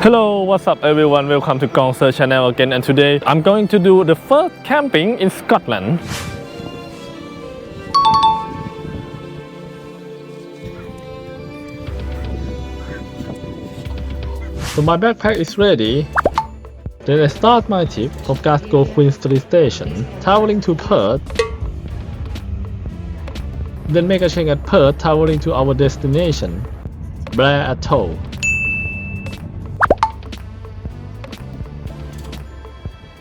Hello, what's up everyone? Welcome to Gong Sir channel again, and today I'm going to do the first camping in Scotland. So my backpack is ready. Then I start my trip from Glasgow Queen Street Station, traveling to Perth. Then make a change at Perth, traveling to our destination, Blair Atholl.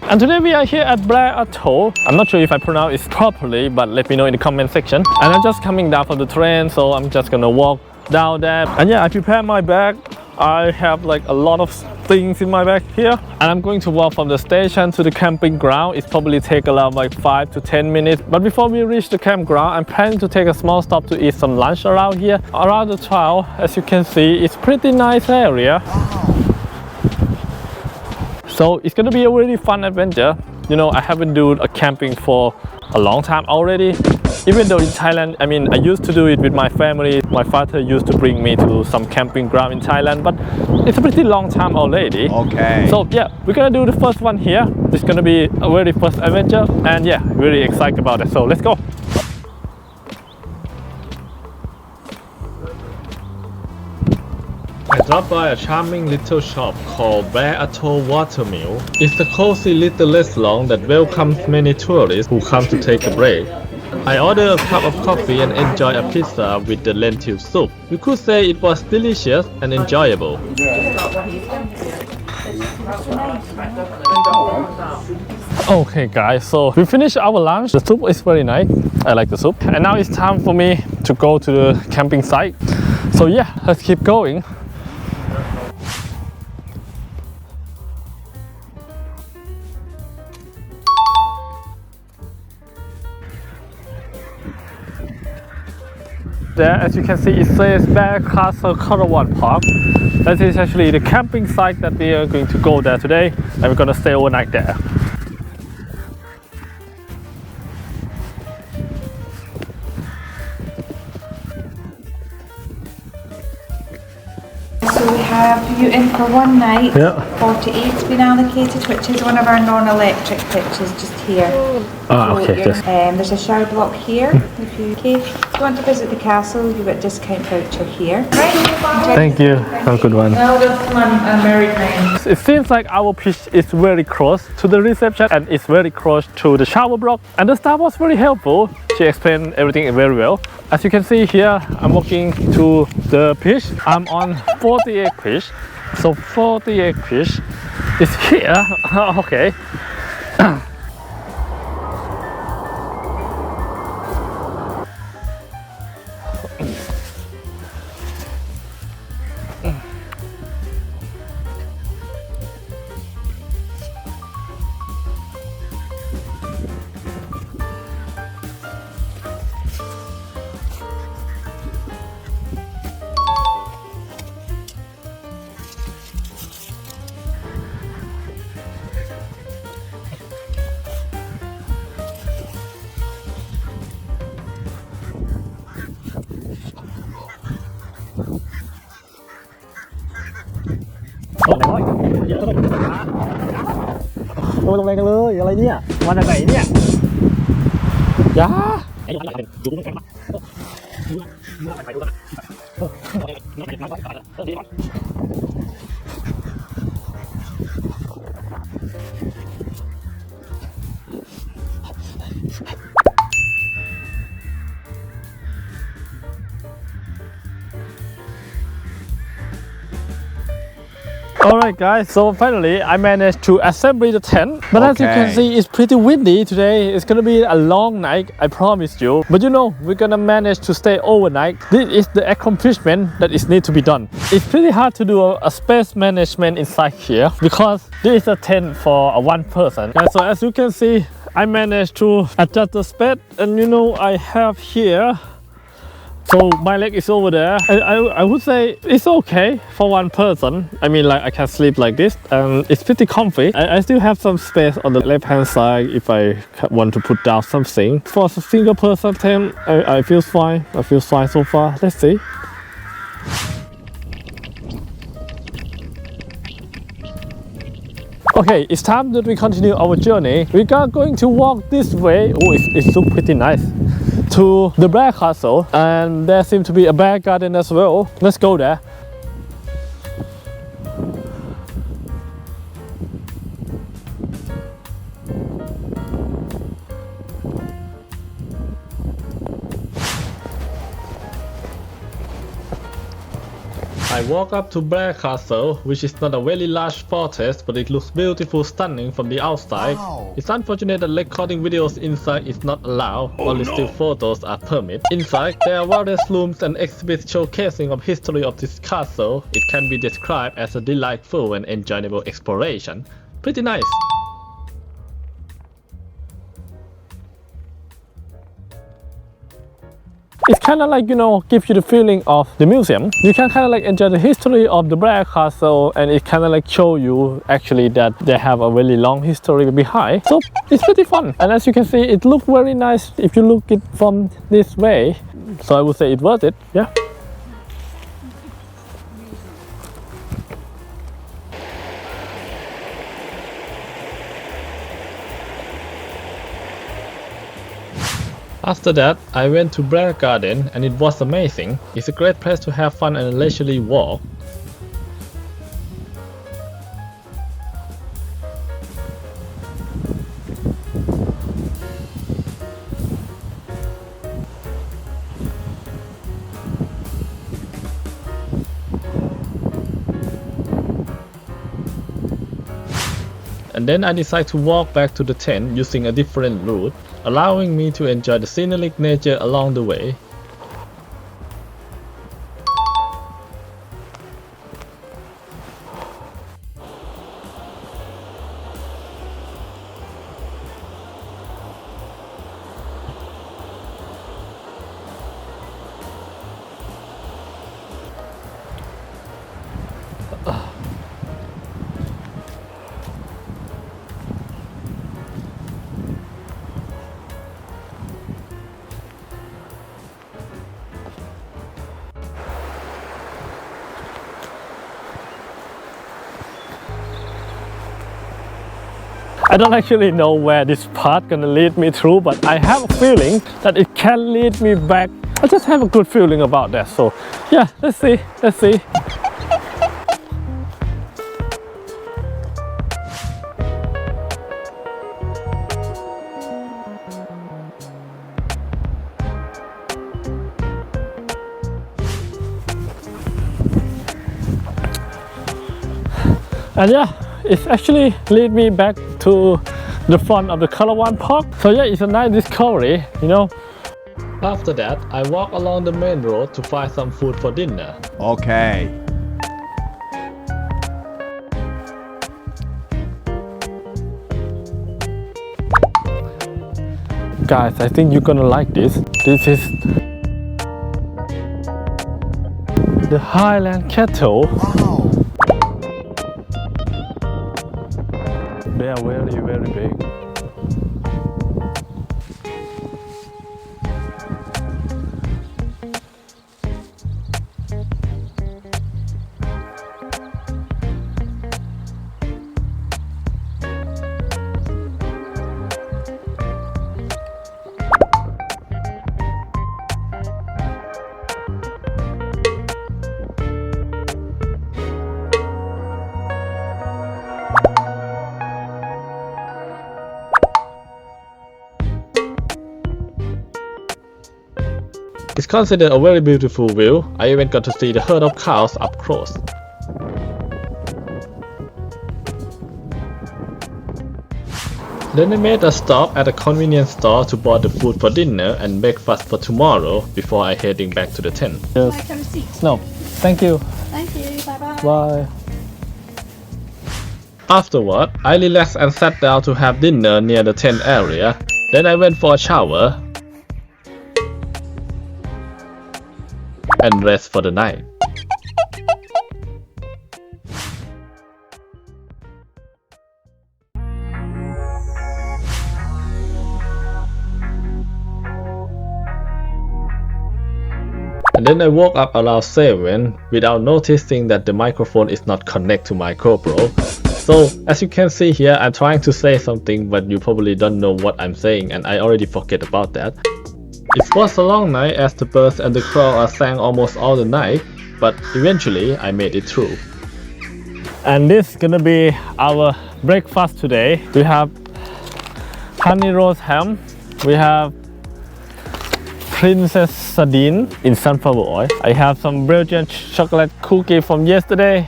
And today we are here at Blair Atholl. I'm not sure if I pronounce it properly, but let me know in the comment section. And I'm just coming down from the train, so I'm just gonna walk down there. And yeah, I prepared my bag. I have like a lot of things in my bag here. And I'm going to walk from the station to the camping ground. It's probably take around like 5 to 10 minutes. But before we reach the campground, I'm planning to take a small stop to eat some lunch around here. Around the trail, as you can see, it's pretty nice area. So it's gonna be a really fun adventure. You know, I haven't done a camping for a long time already. Even though in Thailand, I used to do it with my family. My father used to bring me to some camping ground in Thailand, but it's a pretty long time already. Okay. So yeah, we're gonna do the first one here. It's gonna be a very first adventure, and yeah, really excited about it. So let's go. I dropped by a charming little shop called Blair Atholl Watermill. It's a cozy little restaurant that welcomes many tourists who come to take a break. I ordered a cup of coffee and enjoyed a pizza with the lentil soup. You could say it was delicious and enjoyable. Okay guys, so we finished our lunch. The soup is very nice. I like the soup. And now it's time for me to go to the camping site. So yeah, let's keep going. There, as you can see, it says Blair Castle Caravan Park. That is actually the camping site that we are going to go there today, and we're going to stay overnight there. So we have you in for one night. Yeah. 48's been allocated, which is one of our non-electric pitches just here. Ah, okay, just. There's a shower block here. If you want to visit the castle, you get a discount voucher here. Thank you. Have a good one. Welcome, American. It seems like our pitch is very close to the reception, and it's very close to the shower block. And the staff was very helpful. She explained everything very well. As you can see here, I'm walking to the pitch. I'm on 48 pitch. So 48 pitch is here. Okay.ลงแรงกันเลยอะไรเนี่ยมาจากไหนเนี่ยยา Alright guys, so finally I managed to assemble the tent. But as you can see, it's pretty windy today. It's gonna be a long night, I promise you. But you know, we're gonna manage to stay overnight. This is the accomplishment that is need to be done. It's pretty hard to do a space management inside here because this is a tent for one person. And so as you can see, I managed to adjust the space, and you know, I have here. So my leg is over there. I would say it's okay for one person. Like I can sleep like this, and it's pretty comfy. I still have some space on the left hand side if I want to put down something. For a single person tent, I feel fine. I feel fine so far. Let's see. Okay, it's time that we continue our journey. We are going to walk this way. Oh, it looks pretty nice. To the Blair Castle, and there seems to be a bear garden as well. Let's go there. I walk up to Blair Castle, which is not a very large fortress, but it looks beautiful, stunning from the outside. Wow. It's unfortunate that recording videos inside is not allowed, only still photos are permitted. Inside, there are various rooms and exhibits showcasing of history of this castle. It can be described as a delightful and enjoyable exploration. Pretty nice. It's kind of like, gives you the feeling of the museum. You can kind of like enjoy the history of the Blair Castle, and it kind of like show you actually that they have a really long history behind. So it's pretty fun. And as you can see, it looks very nice if you look it from this way. So I would say it's worth it, yeah. After that, I went to Blair Garden and it was amazing. It's a great place to have fun and leisurely walk. And then I decided to walk back to the tent using a different route, allowing me to enjoy the scenic nature along the way. I don't actually know where this path gonna lead me through, but I have a feeling that it can lead me back. I just have a good feeling about that. So yeah, let's see. And yeah, it's actually lead me back to the front of the Caravan Park. So yeah, it's a nice discovery, After that, I walk along the main road to find some food for dinner. Okay. Guys, I think you're gonna like this. This is the Hightland Kettle. Wow. They are very, very big. It's considered a very beautiful view. I even got to see the herd of cows up close. Then I made a stop at a convenience store to buy the food for dinner and breakfast for tomorrow before I heading back to the tent. Like a receipt. No, thank you. Thank you. Bye bye. Bye. Afterward, I relaxed and sat down to have dinner near the tent area. Then I went for a shower and rest for the night. And then I woke up around 7 without noticing that the microphone is not connected to my GoPro. So as you can see here, I'm trying to say something, but you probably don't know what I'm saying, and I already forget about that. It was a long night as the birds and the crow sang almost all the night, but eventually I made it through. And this is gonna be our breakfast today. We have honey roast ham. We have princess sardine in sunflower oil. I have some Belgian chocolate cookie from yesterday.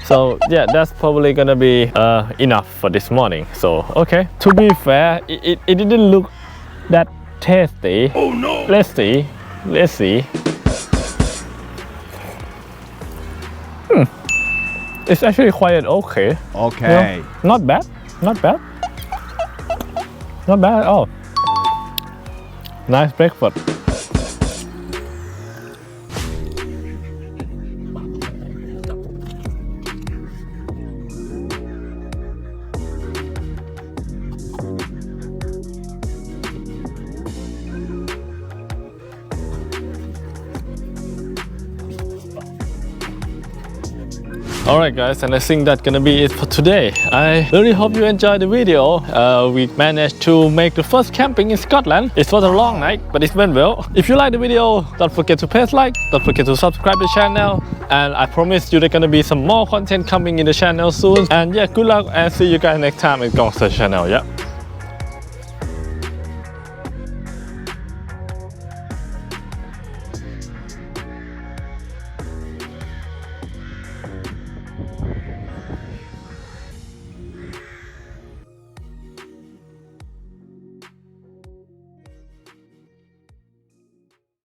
So yeah, that's probably gonna be enough for this morning. So okay, to be fair, it didn't look that tasty. Oh no! Let's see. It's actually quite okay. Okay. You know, not bad at all. Nice breakfast. Alright guys, and I think that's gonna be it for today. I really hope you enjoyed the video. We managed to make the first camping in Scotland. It was a long night, but it went well. If you like the video, don't forget to press like, don't forget to subscribe to the channel, and I promise you there's gonna be some more content coming in the channel soon. And yeah, good luck and see you guys next time in Glasgow channel. Yeah.